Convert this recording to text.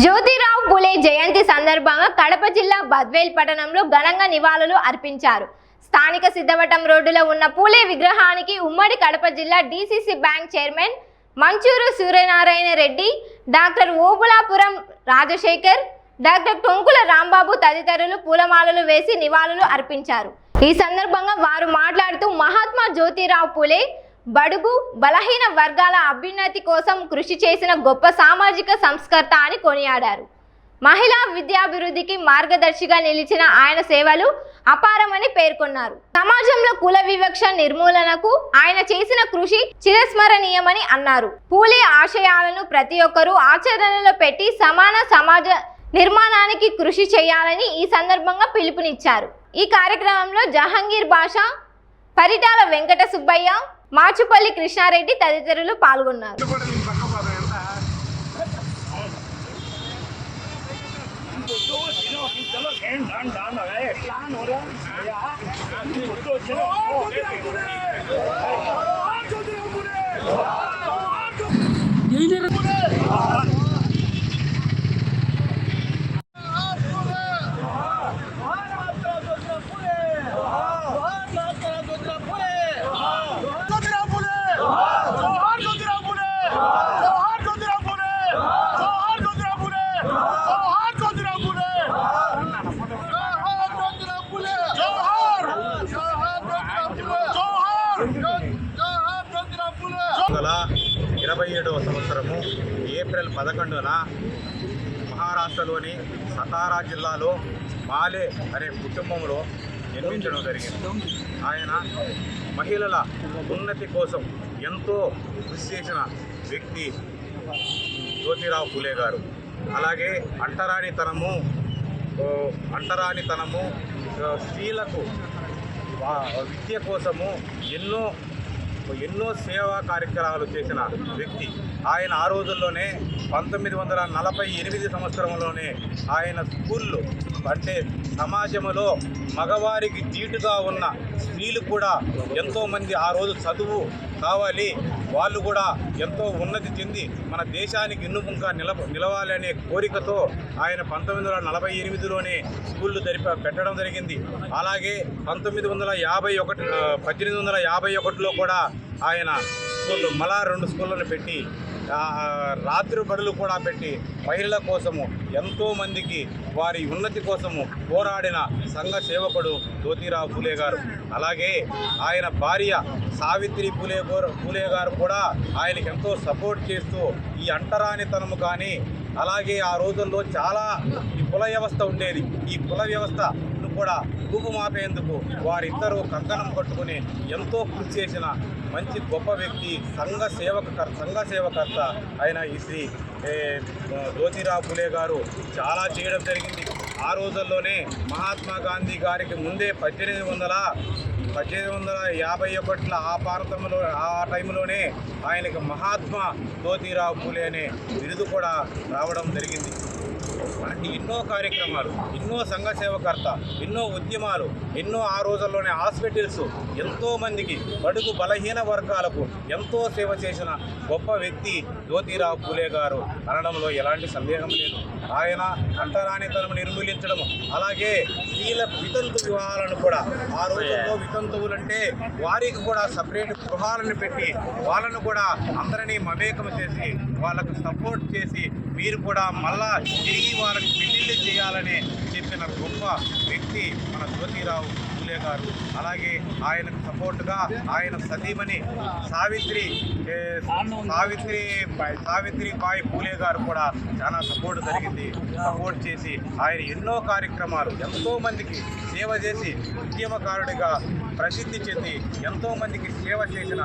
జ్యోతిరావు పూలే జయంతి సందర్భంగా కడప జిల్లా బద్వేల్ పట్టణంలో ఘనంగా నివాళులు అర్పించారు. స్థానిక సిద్ధవటం రోడ్డులో ఉన్న పూలే విగ్రహానికి ఉమ్మడి కడప జిల్లా DCC bank chairman Manchuru Suryanarayana Reddy, doctor Obulapuram Rajasekhar, doctor Tonkula Rambabu తదితరులు పూలమాలలు వేసి నివాళులు అర్పించారు. ఈ సందర్భంగా వారు మాట్లాడుతూ మహాత్మా జ్యోతిరావు పూలే బడుగు బలహీన వర్గాల అభ్యున్నతి కోసం కృషి చేసిన గొప్ప సామాజిక సంస్కర్త అని కొనియాడారు. మహిళా విద్యాభివృద్ధికి మార్గదర్శిగా నిలిచిన ఆయన సేవలు అపారమని పేర్కొన్నారు. సమాజంలో కుల వివక్ష నిర్మూలనకు ఆయన చేసిన కృషి చిరస్మరణీయమని అన్నారు. పూలే ఆశయాలను ప్రతి ఒక్కరూ ఆచరణలో పెట్టి సమాన సమాజ నిర్మాణానికి కృషి చేయాలని ఈ సందర్భంగా పిలుపునిచ్చారు. ఈ కార్యక్రమంలో జహంగీర్ బాషా, పరిటాల వెంకట సుబ్బయ్య, మాచుపల్లి కృష్ణారెడ్డి తదితరులు పాల్గొన్నారు. గల 27వ సంవత్సరము ఏప్రిల్ 11న మహారాష్ట్రలోని సతారా జిల్లాలో మాలే అనే కుటుంబంలో జన్మించడం జరిగింది. ఆయన మహిళల ఉన్నతి కోసం ఎంతో కృషి చేసిన వ్యక్తి జ్యోతిరావు పూలే గారు. అలాగే అంటరానితనము స్త్రీలకు విద్య కోసము ఎన్నో సేవా కార్యక్రమాలు చేసిన వ్యక్తి. ఆయన ఆ రోజుల్లోనే 1948 సంవత్సరంలోనే ఆయన స్కూళ్ళు అంటే సమాజంలో మగవారికి ధీటుగా ఉన్న స్త్రీలు కూడా ఎంతోమంది ఆ రోజు చదువు కావాలి, వాళ్ళు కూడా ఎంతో ఉన్నతి చెంది మన దేశానికి ఇన్నుముగా నిలవాలి అనే కోరికతో ఆయన 1948లోనే స్కూళ్ళు పెట్టడం జరిగింది. అలాగే 1851లో కూడా ఆయన స్కూళ్ళు మళ్ళా 2 స్కూళ్ళను పెట్టి రాత్రి బడులు కూడా పెట్టి మహిళల కోసము ఎంతోమందికి వారి ఉన్నతి కోసము పోరాడిన సంఘ సేవకుడు జ్యోతిరావు పూలే గారు. అలాగే ఆయన భార్య సావిత్రి పూలే గారు కూడా ఆయనకి ఎంతో సపోర్ట్ చేస్తూ ఈ అంటరానితనము కానీ అలాగే ఆ రోజుల్లో చాలా ఈ కుల వ్యవస్థ ఉండేది. ఈ కుల వ్యవస్థ కూడా రూపుమాపేందుకు వారిద్దరూ కంకణం కట్టుకుని ఎంతో కృషి చేసిన మంచి గొప్ప వ్యక్తి, సంఘ సేవకర్త అయిన ఈ శ్రీ జ్యోతిరావు పూలే గారు చాలా చేయడం జరిగింది. ఆ రోజుల్లోనే మహాత్మా గాంధీ గారికి ముందే 1851 ఆ ప్రాంతంలో ఆ టైంలోనే ఆయనకు మహాత్మా జ్యోతిరావు పూలే అనే బిరుదు కూడా రావడం జరిగింది. మనకి ఎన్నో కార్యక్రమాలు, ఎన్నో సంఘ సేవకర్త, ఎన్నో ఉద్యమాలు, ఎన్నో ఆ రోజుల్లోనే హాస్పిటల్స్, ఎంతోమందికి బడుగు బలహీన వర్గాలకు ఎంతో సేవ చేసిన గొప్ప వ్యక్తి జ్యోతిరావు పూలే గారు అనడంలో ఎలాంటి సందేహం లేదు. ఆయన అంటరానితనం నిర్మూలించడం, అలాగే స్త్రీల వితంతు వివాహాలను కూడా ఆ రోజుల్లో వితంతువులంటే వారికి కూడా సపరేట్ గృహాలను పెట్టి వాళ్ళను కూడా అందరినీ మమేకం చేసి వాళ్ళకు సపోర్ట్ చేసి మీరు కూడా మళ్ళా తిరిగి వాళ్ళకి పెళ్లిళ్ళు చేయాలని చెప్పిన గొప్ప వ్యక్తి మన జ్యోతిరావు పూలే గారు. అలాగే ఆయనకు సపోర్టుగా ఆయన సతీమణి సావిత్రిబాయి పూలే గారు కూడా చాలా సపోర్ట్ చేసి ఆయన ఎన్నో కార్యక్రమాలు ఎంతోమందికి సేవ చేసి ఉద్యమకారుడిగా ప్రసిద్ధి చెంది ఎంతోమందికి సేవ చేసిన